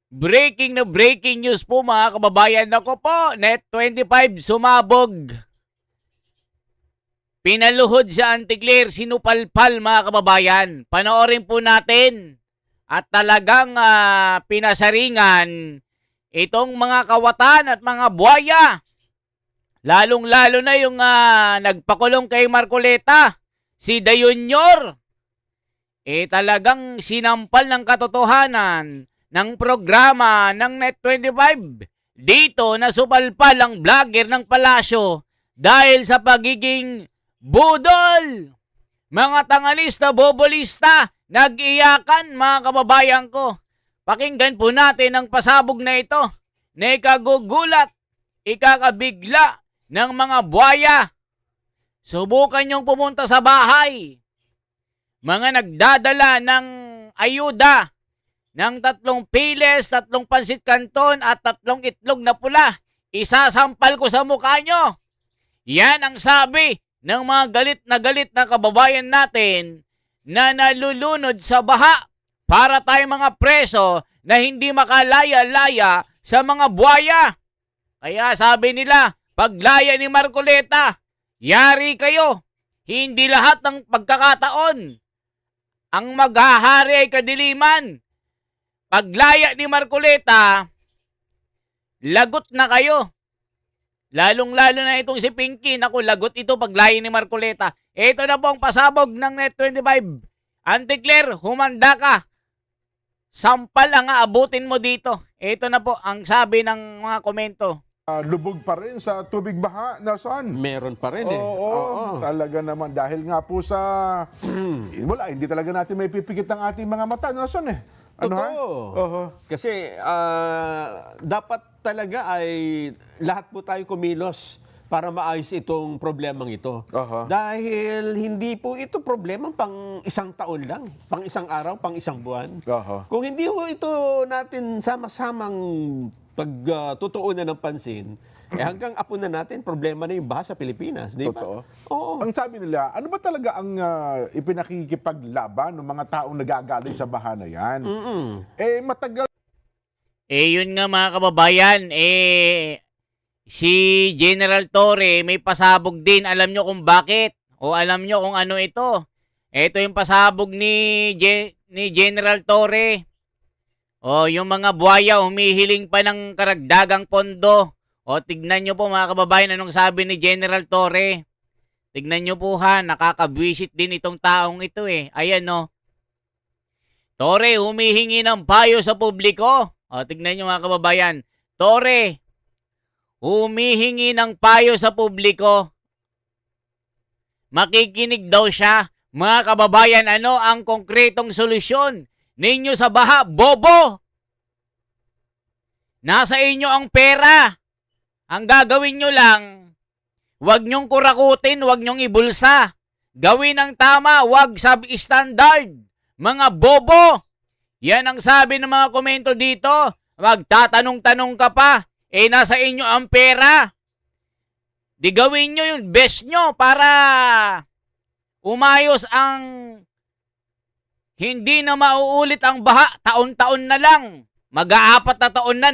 Breaking na breaking news po mga kababayan. Ako po, Net25 sumabog. Pinaluhod sa Anticlear, sinupalpal mga kababayan. Panoorin po natin. At talagang pinasaringan itong mga kawatan at mga buhaya. Lalong-lalo na yung nagpakulong kay Marcoleta, si De Junior. Talagang sinampal ng katotohanan ng programa ng Net25. Dito nasupalpal ang vlogger ng palasyo dahil sa pagiging budol. Mga tangalista, bobolista, nag-iyakan mga kababayan ko. Pakinggan po natin ang pasabog na ito na ikagugulat, ikakabigla ng mga buhaya. Subukan niyong pumunta sa bahay. Mga nagdadala ng ayuda ng 3 piles, 3 pansit canton at 3 itlog na pula. Isasampal ko sa mukha nyo. Yan ang sabi ng mga galit na kababayan natin na nalulunod sa baha para tayo mga preso na hindi makalaya-laya sa mga buhaya. Kaya sabi nila, paglaya ni Marcoleta, yari kayo. Hindi lahat ng pagkakataon ang maghahari ay kadiliman. Paglaya ni Marcoleta, lagot na kayo. Lalong-lalo na itong si Pinky. Naku, lagot ito paglaya ni Marcoleta. Ito na po ang pasabog ng Net25. Anticlear, humanda ka. Sampal ang aabutin mo dito. Ito na po ang sabi ng mga komento. Lubog pa rin sa tubig baha, Nelson. Meron pa rin eh. Oo, talaga naman. Dahil nga po sa... wala, hindi talaga natin may pipikit ang ating mga mata, Nelson eh. Ano, Totoo. Kasi dapat talaga ay lahat po tayo kumilos para maayos itong problemang ito. Dahil hindi po ito problema pang isang taon lang, pang isang araw, pang isang buwan. Kung hindi po ito natin sama-samang pagtutuunan ng pansin, hanggang apo na natin, problema na yung baha sa Pilipinas. Di ba? Totoo. Oo. Ang sabi nila, ano ba talaga ang ipinakikipaglaban ng mga taong nagagalit sa baha na yan? Matagal. Yun nga mga kababayan, si General Torre may pasabog din. Alam nyo kung bakit? O alam nyo kung ano ito? Ito yung pasabog ni General Torre. O yung mga buhaya humihiling pa ng karagdagang pondo. O tignan nyo po mga kababayan anong sabi ni General Torre. Tignan nyo po ha, nakakabwisit din itong taong ito eh. Ayan no. Torre humihingi ng payo sa publiko. O tignan nyo mga kababayan. Torre humihingi ng payo sa publiko. Makikinig daw siya. Mga kababayan, ano ang konkretong solusyon ninyo sa baha? Bobo! Nasa inyo ang pera. Ang gagawin nyo lang, huwag nyong kurakutin, huwag nyong ibulsa. Gawin ang tama, huwag substandard. Mga bobo! Yan ang sabi ng mga komento dito. Magtatanong-tanong ka pa. Nasa inyo ang pera. Di gawin nyo yung best nyo para umayos ang hindi na mauulit ang baha. Taon-taon na lang. Mag-aapat na taon na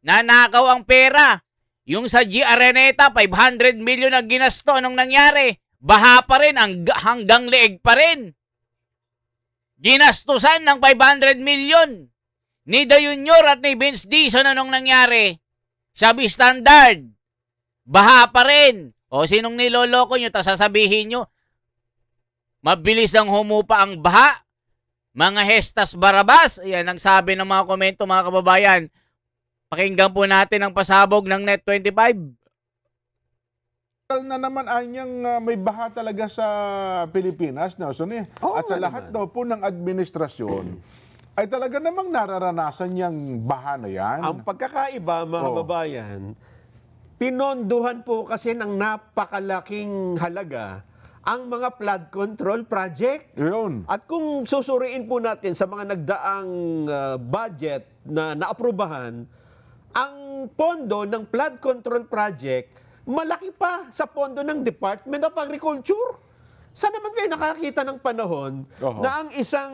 nanakaw ang pera. Yung sa G. Araneta, 500 million ang ginasto. Anong nangyari? Baha pa rin, hanggang leeg pa rin. Ginastusan ng 500 million. Ni De Junior at ni Vince Dizon, anong nangyari? Sabi standard. Baha pa rin. O sinong niloloko nyo? Tas sasabihin nyo, mabilis ang humupa ang baha. Mga Hestas Barabas. Yan ang sabi ng mga komento mga kababayan. Pakinggan po natin ang pasabog ng Net25. Na naman anyang may baha talaga sa Pilipinas, Nelson eh. At sa lahat daw po ng administrasyon, ay talaga namang nararanasan niyang baha na yan. Ang pagkakaiba, mga kababayan, pinondohan po kasi ng napakalaking halaga ang mga flood control project. Yun. At kung susuriin po natin sa mga nagdaang budget na naaprubahan, ang pondo ng flood control project malaki pa sa pondo ng Department of Agriculture. Saan naman kayo nakakita ng panahon na ang isang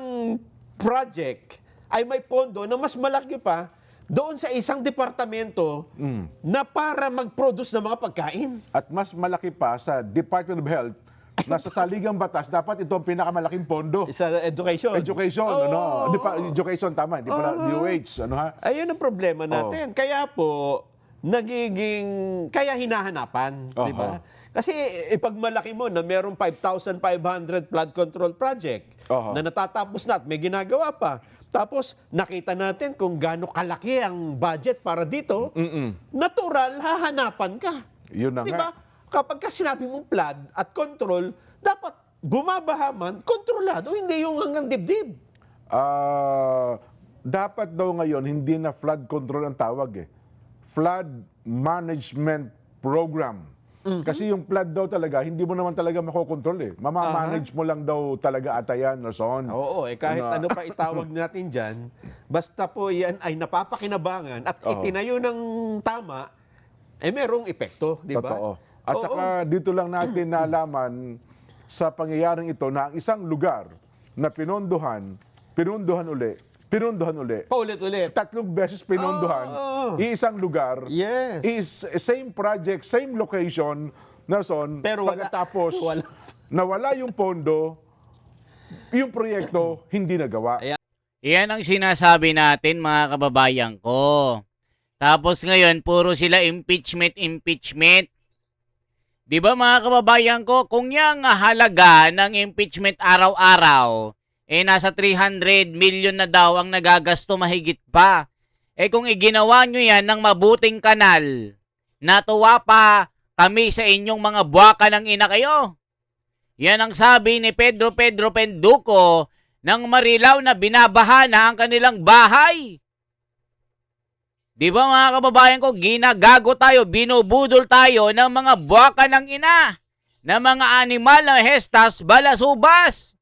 project ay may pondo na mas malaki pa doon sa isang departamento na para mag-produce ng mga pagkain. At mas malaki pa sa Department of Health na sa saligang batas, dapat ito ang pinakamalaking pondo. Sa education. Education, education, tama. Di pala DOH, ano ha? Ayun ang problema natin. Kaya po, kaya hinahanapan, di ba? Kasi ipag malaki mo na merong 5,500 flood control project na natatapos na at may ginagawa pa. Tapos nakita natin kung gaano kalaki ang budget para dito, natural, hahanapan ka. Yun na Di nga. ba? Kapag ka sinabi mong flood at control, dapat bumabaha man, kontrolado, hindi yung hanggang dibdib. Dapat daw ngayon, hindi na flood control ang tawag eh. Flood Management Program. Kasi yung flood daw talaga, hindi mo naman talaga makokontrol eh. Mamamanage mo lang daw talaga ata yan, Luzon. Oo, kahit ano pa itawag natin dyan, basta po yan ay napapakinabangan at itinayo ng tama, merong epekto, di ba? Totoo. At saka dito lang natin nalaman sa pangyayaring ito na ang isang lugar na pinondohan uli. Paulit-ulit. 3 beses pinondohan, iisang lugar, Yes. is same project, same location, Nelson, Pero wala. pagkatapos Wala. nawala yung pondo, yung proyekto hindi nagawa. Iyan ang sinasabi natin, mga kababayan ko. Tapos ngayon, puro sila impeachment. Di ba, mga kababayan ko, kung yung halaga ng impeachment araw-araw, nasa 300 million na daw ang nagagasto, mahigit pa. Kung iginawa nyo yan ng mabuting kanal, natuwa pa kami sa inyong mga buwaka ng ina kayo. Yan ang sabi ni Pedro Penduko ng Marilao na binabaha na ang kanilang bahay. Di ba, mga kababayan ko, ginagago tayo, binubudol tayo ng mga buwaka ng ina, ng mga animal na hestas, balasubas.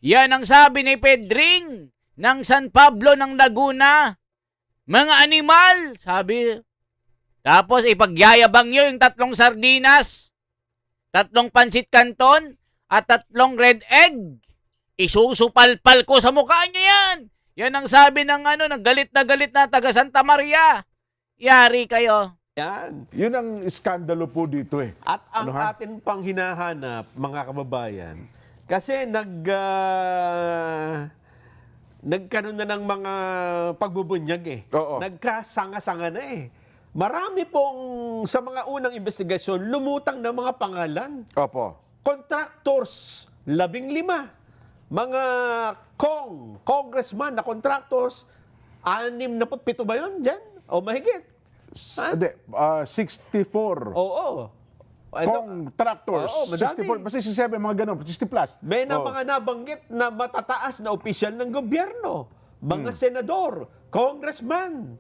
Yan ang sabi ni Pedring ng San Pablo ng Laguna. Mga animal, sabi. Tapos ipagyayabang nyo yung 3 sardinas, 3 pansit canton, at 3 red egg. Isusupalpal ko sa mukha nyo yan. Yan ang sabi ng ng galit na taga Santa Maria. Yari kayo. Yan. Yun ang iskandalo po dito eh. At ang Ano, ha? atin pang hinahanap, mga kababayan, kasi nagkaroon na ng mga pagbubunyag eh. Oo. Nagkasanga-sanga na eh. Marami pong sa mga unang investigasyon, lumutang na mga pangalan. Opo. Contractors, 15. Mga congressman na contractors, 67 ba yun dyan? O mahigit? Hindi, 64. Oo. Contractors. Oo, madami. 64, basta 67, mga ganun, 60 plus. May mga nabanggit na matataas na opisyal ng gobyerno, mga senador, congressman.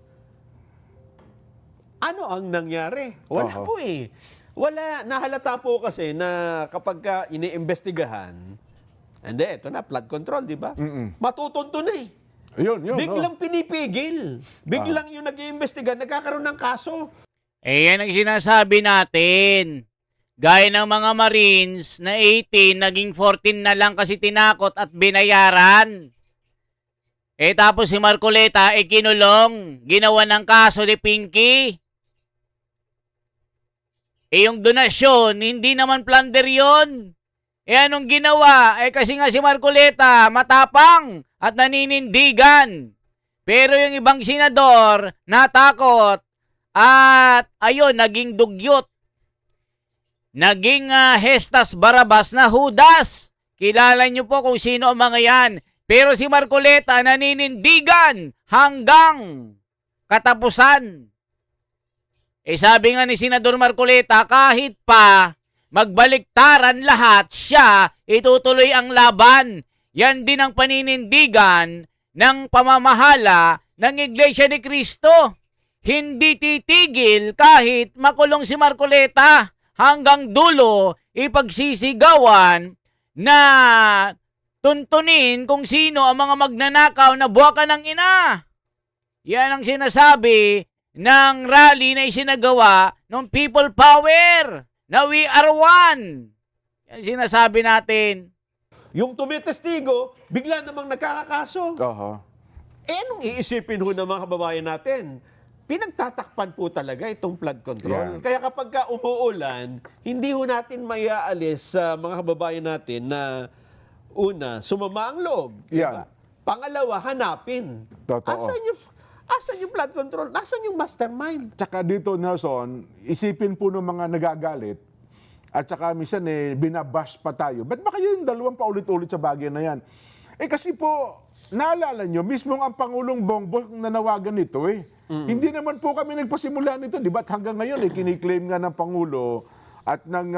Ano ang nangyari? Wala po eh. Wala, nahalata po kasi na kapag ka iniimbestigahan, hindi, ito na, flood control, di ba? Matutunto na eh. Yun. Biglang pinipigil. Biglang yung nag-iimbestiga, nagkakaroon ng kaso. Yan ang sinasabi natin. Gaya ng mga Marines na 18, naging 14 na lang kasi tinakot at binayaran. Tapos si Marcoleta, kinulong. Ginawa ng kaso ni Pinky. Yung donasyon, hindi naman plunder yun. Anong ginawa? Kasi nga si Marcoleta, matapang at naninindigan. Pero yung ibang senador, natakot. At ayun, naging dugyot. Naging Hestas Barabas na Judas. Kilala nyo po kung sino ang mga yan. Pero si Marcoleta naninindigan hanggang katapusan. Sabi nga ni Senador Marcoleta, kahit pa magbaliktaran lahat, siya itutuloy ang laban. Yan din ang paninindigan ng pamamahala ng Iglesia ni Cristo. Hindi titigil kahit makulong si Marcoleta. Hanggang dulo, ipagsisigawan na tuntunin kung sino ang mga magnanakaw na buwaka ng ina. Yan ang sinasabi ng rally na isinagawa ng People Power na we are one. Yan sinasabi natin. Yung tumitestigo, bigla namang nagkakakaso. Oho. anong iisipin ho ng mga kababayan natin? Pinagtatakpan po talaga itong flood control. Yeah. Kaya kapag ka umuulan, hindi ho natin maiaalis sa mga kababayan natin na una, sumama ang loob. Yeah. Diba? Pangalawa, hanapin. Totoo. Asan yung flood control? Asan yung mastermind? Tsaka dito, Nelson, isipin po ng mga nagagalit at tsaka minsan binabash pa tayo. Ba't ba kayo yung dalawang paulit-ulit sa bagay na yan? Kasi po, naalala nyo, mismo ang Pangulong Bongbong nanawagan nito Hindi naman po kami nagpasimula nito, di ba? At hanggang ngayon, kiniklaim nga ng Pangulo at ng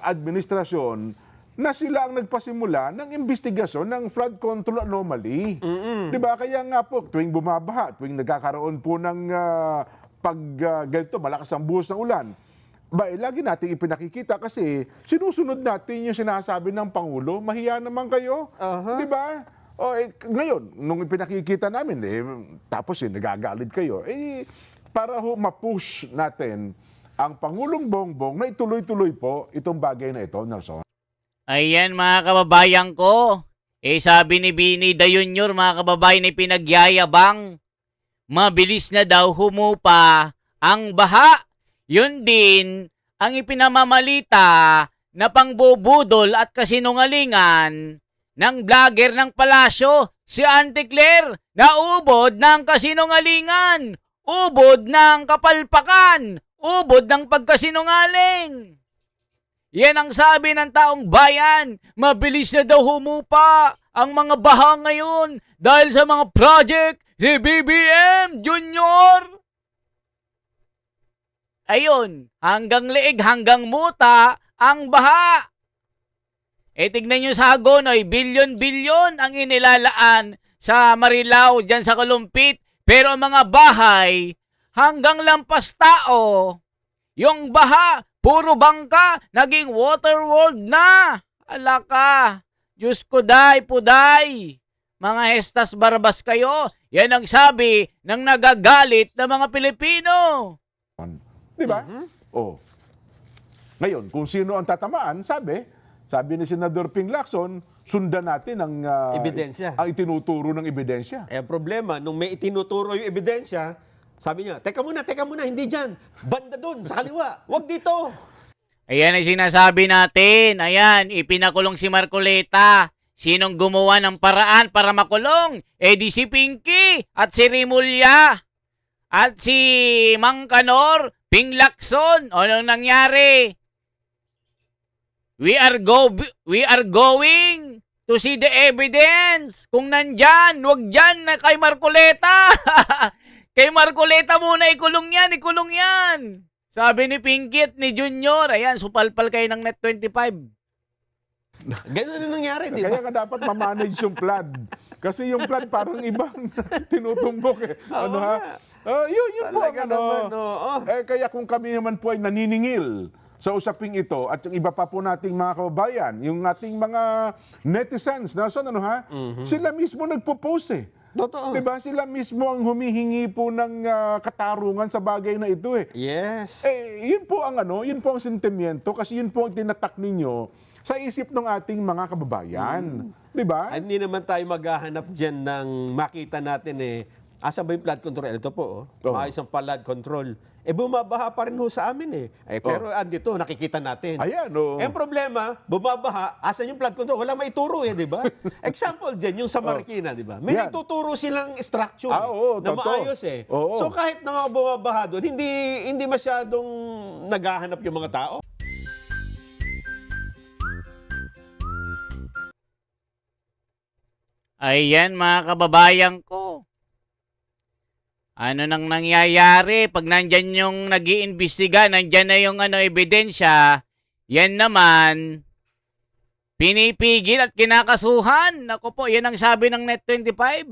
administrasyon na sila ang nagpasimula ng investigasyon ng flood control anomaly. Di ba? Kaya nga po, tuwing bumabaha, tuwing nagkakaroon po ng ganito, malakas ang buhos ng ulan, lagi natin ipinakikita kasi sinusunod natin yung sinasabi ng Pangulo, mahiya naman kayo. Di ba? Ngayon, nung ipinakikita namin, tapos nagagalit kayo, para ma-push natin ang Pangulong Bongbong na ituloy-tuloy po itong bagay na ito, Nelson. Ayan mga kababayan ko. Sabi ni Bini Jr., mga kababayan, pinagyayabang. Mabilis na daw humupa ang baha. Yun din ang ipinamamalita na pangbubudol at kasinungalingan ng vlogger ng palasyo, si Auntie Claire, na ubod ng kasinungalingan, ubod ng kapalpakan, ubod ng pagkasinungaling. Yan ang sabi ng taong bayan, mabilis na daw humupa ang mga baha ngayon dahil sa mga project ni BBM Jr. Ayun, hanggang leeg, hanggang muta ang baha. Tignan nyo sa Hagonoy, bilyon-bilyon ang inilalaan sa Marilao, dyan sa Kalumpit. Pero ang mga bahay, hanggang lampas tao. Yung baha, puro bangka, naging water world na. Alaka, Diyos ko day, puday. Mga hestas barbas kayo. Yan ang sabi ng nagagalit na mga Pilipino. Di ba? Ngayon, kung sino ang tatamaan, sabi ni Senador Ping Lacson, sundan natin ang Ebidensya. ang itinuturo ng ebidensya. Problema, nung may itinuturo yung ebidensya, sabi niya, teka muna, hindi dyan. Banda dun, sa kaliwa. Huwag dito. Ayan ang sinasabi natin. Ayan, ipinakulong si Marcoleta. Sinong gumawa ng paraan para makulong? Di si Pinky at si Rimulya. At si Mang Kanor, Ping Lacson. Anong nangyari? We are going to see the evidence. Kung nandyan, wag dyan na kay Marcoleta. Kay Marcoleta muna ikulong yan. Sabi ni Pinky at ni Junior, ayan, supalpal kayo ng Net 25. Ganun na nangyari, di ba? Kaya ka dapat ma-manage yung flood. Kasi yung flood parang ibang tinutumbok yun po ang Talaga naman, kaya kung kami naman po ay naniningil sa usaping ito at yung iba pa po nating mga kababayan, yung ating mga netizens, sila mismo nagpo-post Totoo. Diba? Sila mismo ang humihingi po ng katarungan sa bagay na ito Yes. yun po ang sentimiento kasi yun po ang tinatak ninyo sa isip ng ating mga kababayan. Diba? Hindi naman tayo maghahanap dyan ng makita natin asan ba yung flood control? Ito po, maayos ang flood control. Bumabaha pa rin ho sa amin pero andito, nakikita natin. Ayan, Ang problema, bumabaha, asan yung flood control? Wala maituro di ba? Example dyan, yung sa Marikina, di ba? May Yan. ituturo silang structure na totoo. maayos Oo. So kahit na mga bumabaha doon, hindi masyadong naghahanap yung mga tao. Ayan mga kababayan ko. Ano nang nangyayari pag nandyan yung nag-iimbestiga, nandyan na yung ebidensya, yan naman, pinipigil at kinakasuhan. Naku po, yan ang sabi ng Net 25.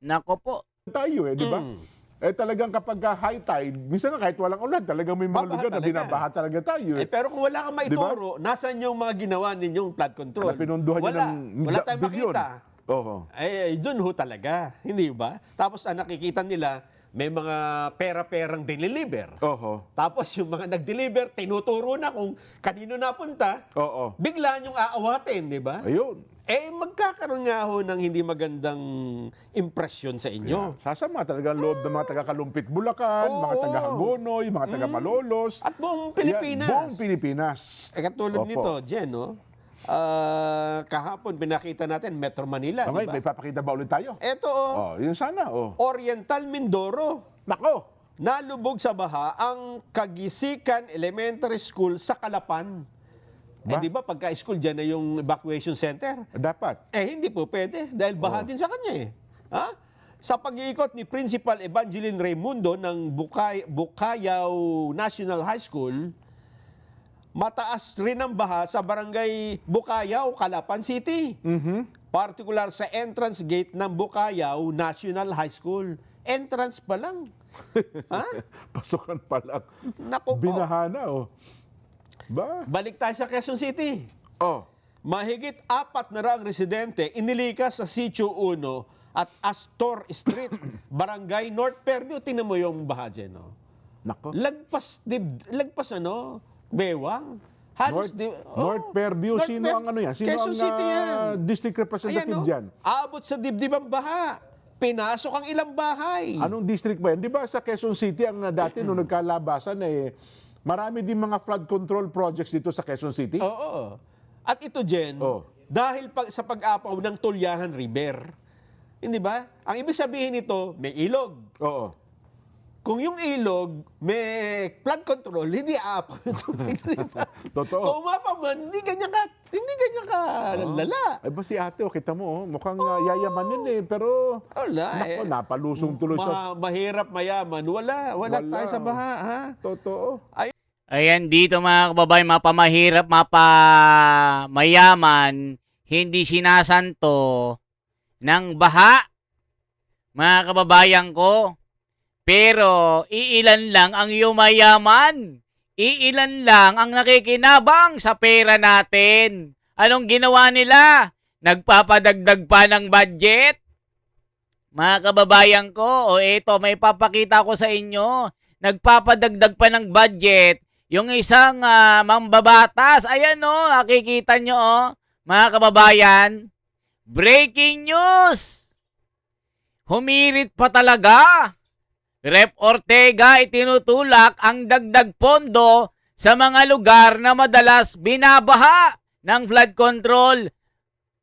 Naku po. Tayo di ba? Talagang kapag high tide, minsan nga kahit walang ulan, talagang may mga Babaha lugar na talaga. binabaha talaga tayo. Pero kung wala kang maituro, nasan yung mga ginawa ninyong flood control? Na pinunduhan nyo ng Wala tayong bilyon. makita. Dun ho talaga. Hindi ba? Tapos ang nakikita nila, may mga pera-perang diniliver. Tapos yung mga nag-deliver, tinuturo na kung kanino napunta, bigla niyong aawatin, di ba? Ayun. magkakaroon nga ho ng hindi magandang impresyon sa inyo. Sasama talaga ang loob ng mga taga-Kalumpit, Bulacan, mga Oo. taga-Hagonoy, mga taga-Malolos. At buong Pilipinas. Yan, buong Pilipinas. Katulad Opo. nito, Jen, no? Kahapon pinakita natin Metro Manila, Okay, di may ba? papakita ba ulit tayo? Ito, Yun sana, Oriental Mindoro. Nako! Nalubog sa baha ang Kagisikan Elementary School sa Calapan. Ba? Di ba pagka school dyan na yung evacuation center? Dapat. Hindi po pwede dahil baha din sa kanya eh. Ha? Sa pag-iikot ni Principal Evangeline Raimundo ng Bukayaw National High School, mataas rin ang baha sa barangay Bukayaw, Calapan City. Partikular sa entrance gate ng Bukayaw National High School. Entrance pa lang. Ha? Pasukan pa lang. Naku po. Binahana, Ba? Balik tayo sa Quezon City. Mahigit 4 na raang residente inilikas sa Sitio 1 at Astor Street, Barangay North Fairview. Tingnan mo yung baha dyan, no? Nako. Lagpas Bewang. Halos North Fairview, sino ang ano yan? Sino Quezon ang City yan. district representative dyan? Abot sa dibdib ang baha. Pinasok ang ilang bahay. Anong district ba yan? Di ba sa Quezon City, ang dati nung nagkalabasan, marami din mga flood control projects dito sa Quezon City? Oo. At ito, Jen, dahil sa pag-apaw ng Tulyahan River, hindi ba? Ang ibig sabihin nito, may ilog. Oo. Kung yung ilog may flood control, hindi aapaw yung tubig. Totoo. Kung umapaw man, hindi ganyan ka lala. Ay ba si ate, kita mo, mukhang yayamanin pero Wala nako, napalusong tuloy sa... Mahirap mayaman. Wala tayo sa baha. Ha? Totoo. Ayan dito mga kababayan, mapamahirap, mayaman, hindi sinasanto ng baha, mga kababayan ko. Pero iilan lang ang yumayaman. Iilan lang ang nakikinabang sa pera natin. Anong ginawa nila? Nagpapadagdag pa ng budget? Mga kababayan ko, eto may papakita ko sa inyo. Nagpapadagdag pa ng budget. Yung isang mambabatas, ayan nakikita nyo mga kababayan. Breaking news! Humirit pa talaga. Rep Ortega itinutulak ang dagdag pondo sa mga lugar na madalas binabaha ng flood control.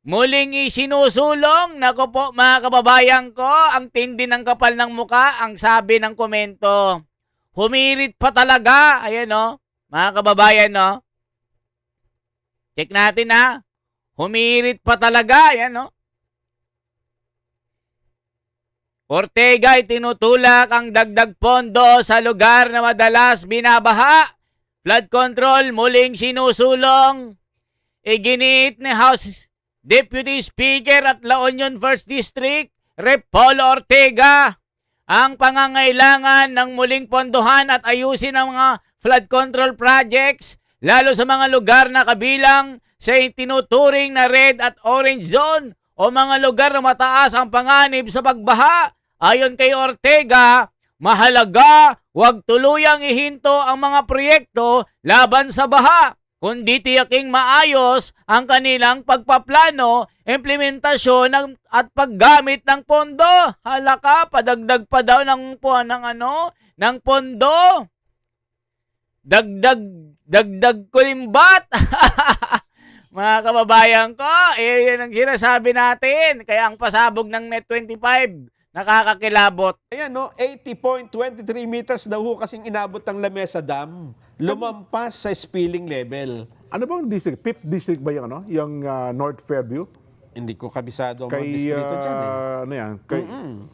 Muling isinusulong, nako po mga kababayan ko, ang tindi ng kapal ng muka, ang sabi ng komento. Humirit pa talaga, ayan mga kababayan Check natin humirit pa talaga, ayan Ortega itinutulak ang dagdag pondo sa lugar na madalas binabaha. Flood control muling sinusulong. Iginiit ni House Deputy Speaker at La Union 1st District, Rep. Paulo Ortega, ang pangangailangan ng muling pondohan at ayusin ang mga flood control projects, lalo sa mga lugar na kabilang sa tinuturing na red at orange zone o mga lugar na mataas ang panganib sa pagbaha. Ayon kay Ortega, mahalaga huwag tuluyang ihinto ang mga proyekto laban sa baha, kundi tiyaking maayos ang kanilang pagpaplano, implementasyon at paggamit ng pondo. Halaka, padagdag pa daw ng pondo. Dagdag kulimbat. Mga kababayan ko, yun ang sinasabi natin. Kaya ang pasabog ng Net25, nakakakilabot. Ayan 80.23 meters daw kasing inabot ng Lamesa Dam. Lumampas sa spilling level. Ano bang district? 5th district ba yung Yung North Fairview? Hindi ko kabisado ang mga Kay, distrito dyan ano yan?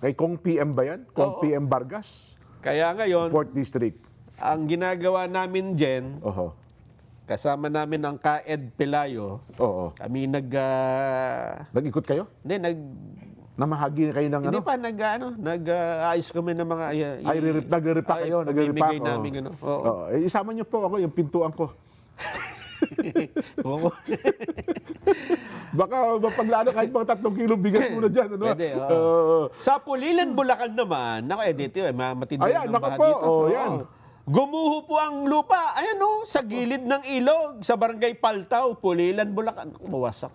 Kay Kong PM ba yan? Kong PM Vargas? Kaya ngayon, 4th district. ang ginagawa namin dyan, kasama namin ang Kaed Pelayo, kami Nag-ikot kayo? Namahagi kayo ng Hindi pa nag-ayos kami ng mga nagre-rip pa kayo, nagre-rip pa. pamimigay namin Isama niyo po ako, yung pintuan ko. Baka mapaglano kahit mga 3 kilo bigas muna dyan. Pwede, sa Pulilan, Bulacan naman, dito, matindi Ayan, ng baha po, dito. yan. Gumuho po ang lupa. Ayan sa gilid ng ilog, sa barangay Paltaw, Pulilan, Bulacan. Bawasak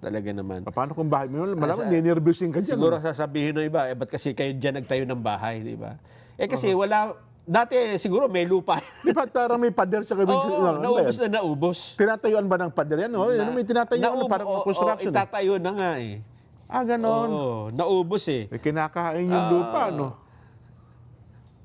talaga naman. Paano kung bahay mo yun? Malamang ninervyusin ka dyan. Siguro sasabihin ng iba, ba't kasi kayo dyan nagtayo ng bahay, di ba? Kasi wala, dati siguro may lupa. Di ba parang may pader sa kabin? Oo, naubos na naubos. Tinatayuan ba ng pader yan? Yan may tinatayuan, parang construction. Itatayo na nga eh. Ganon. Oo, naubos eh. May kinakain yung lupa, no?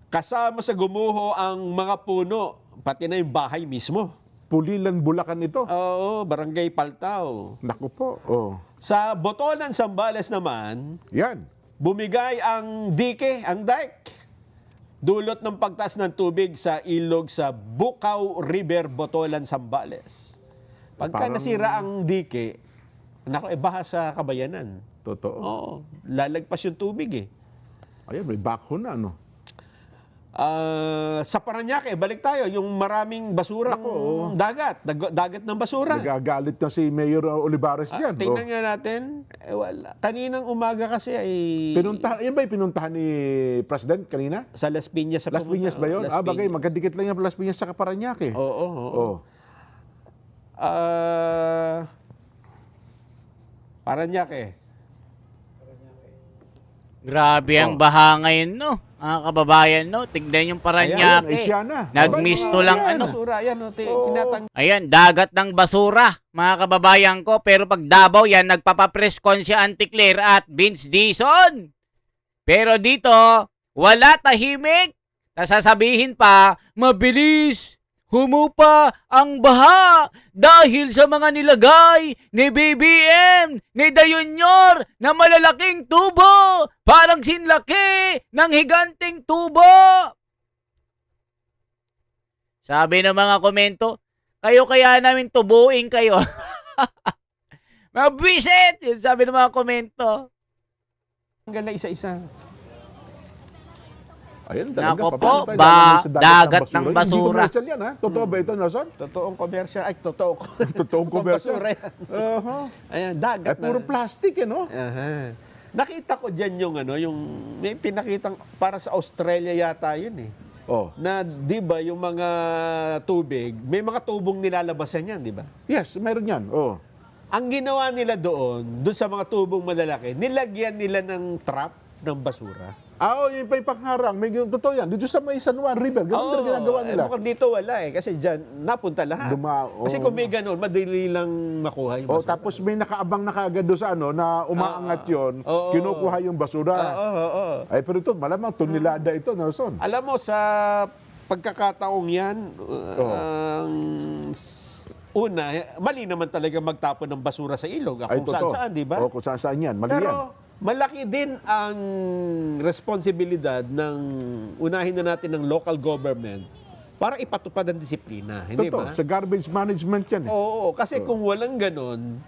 Kasama sa gumuho ang mga puno, pati na yung bahay mismo. Pulilan, Bulacan ito. Oo, Barangay Paltao. Naku po. Oh. Sa Botolan, Zambales naman, Yan. bumigay ang dike, ang dike. Dulot ng pagtaas ng tubig sa ilog sa Bukaw River, Botolan, Zambales. Pagka Parang- nasira ang dike, baha sa kabayanan. Totoo. Oo, lalagpas yung tubig eh. Ayan, may backhoe na, no? Sa Parañaque, balik tayo, yung maraming basurang dagat, dagat ng basura. Nagagalit na si Mayor Olivares dyan. Tingnan nga natin, wala. Kaninang umaga kasi ay Yan ba yung pinuntahan ni President kanina? sa Las Piñas. Las Piñas ba yun? Las Bagay, Piñas. magkadikit lang yung Las Piñas sa Paranaque. Oo. Oh. Parañaque. Grabe ang baha ngayon, no? Mga kababayan, no? Tignan yung Ay, Parañaque. siya na. Nagmisto Abay, lang, mga ano? Basura, yan, tinatang. Ayan, dagat ng basura, mga kababayan ko. Pero pag Davao, yan, nagpapapreskon si Auntie Claire at Vince Dizon. Pero dito, wala, tahimik. Sasabihin pa, mabilis, humupa ang baha dahil sa mga nilagay ni BBM, ni Dayunyor na malalaking tubo, parang sinlaki ng higanting tubo. Sabi ng mga komento, kayo kaya namin tubuin kayo. Mabwisit! Yun sabi ng mga komento. Ang ganda isa-isa. Ayun, talaga. Nako paano po, tayo lalagay sa dagat ng Hindi basura. commercial yan, ha? Totoo ba ito, Nelson? Totoong commercial. Ay, totoo. Totoong commercial. basura yan. Uh-huh. Ayan, dagat Ay, puro plastic, eh, no? Aha. Nakita ko dyan yung may pinakitang, para sa Australia yata yun eh. Oh. Na, di ba, yung mga tubig, may mga tubong nilalabasan yan, di ba? Yes, meron yan. Oh. Ang ginawa nila doon sa mga tubong malalaki, nilagyan nila ng trap ng basura. Yun pa yung pangharang. May totoo yan. Dito sa may San Juan River, ganun din ginagawa nila. Mukhang dito wala eh. Kasi dyan, napunta lahat. Kasi kung may ganun, madali lang makuha yung basura. Tapos may nakaabang na kagad doon sa na umaangat yun, kinukuha yung basura. Oo. Ay, pero ito, malamang tonelada ito, Nelson. Alam mo, sa pagkakataong yan, una, mali naman talaga magtapon ng basura sa ilog. Kung saan-saan, di ba? Kung saan-saan yan. Mali yan. Pero malaki din ang responsibilidad ng unahin na natin ng local government para ipatupad ang disiplina. Hindi Totoo, ba? sa garbage management yan. Oo, kasi kung walang ganon,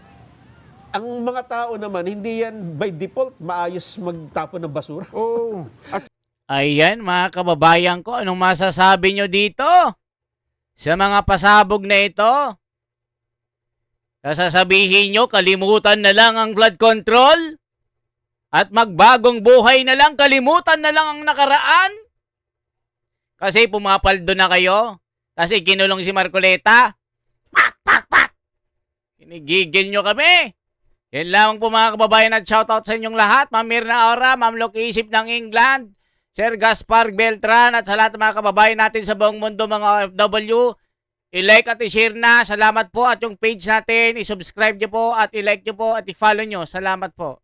ang mga tao naman, hindi yan by default maayos magtapon ng basura. Oo. At Ayan, mga kababayan ko, anong masasabi nyo dito? Sa mga pasabog na ito? Sasabihin nyo, kalimutan na lang ang flood control? At magbagong buhay na lang, kalimutan na lang ang nakaraan? Kasi pumapaldo na kayo? Kasi kinulong si Marcoleta? Pak! Kinigigil nyo kami? Yan lamang po mga kababayan at shoutout sa inyong lahat. Ma'am Mirna Aura, Ma'am Loki Isip ng England, Sir Gaspar Beltran at sa lahat ng mga kababayan natin sa buong mundo mga OFW. I-like at i-share na. Salamat po at yung page natin, i-subscribe nyo po at i-like nyo po at i-follow nyo. Salamat po.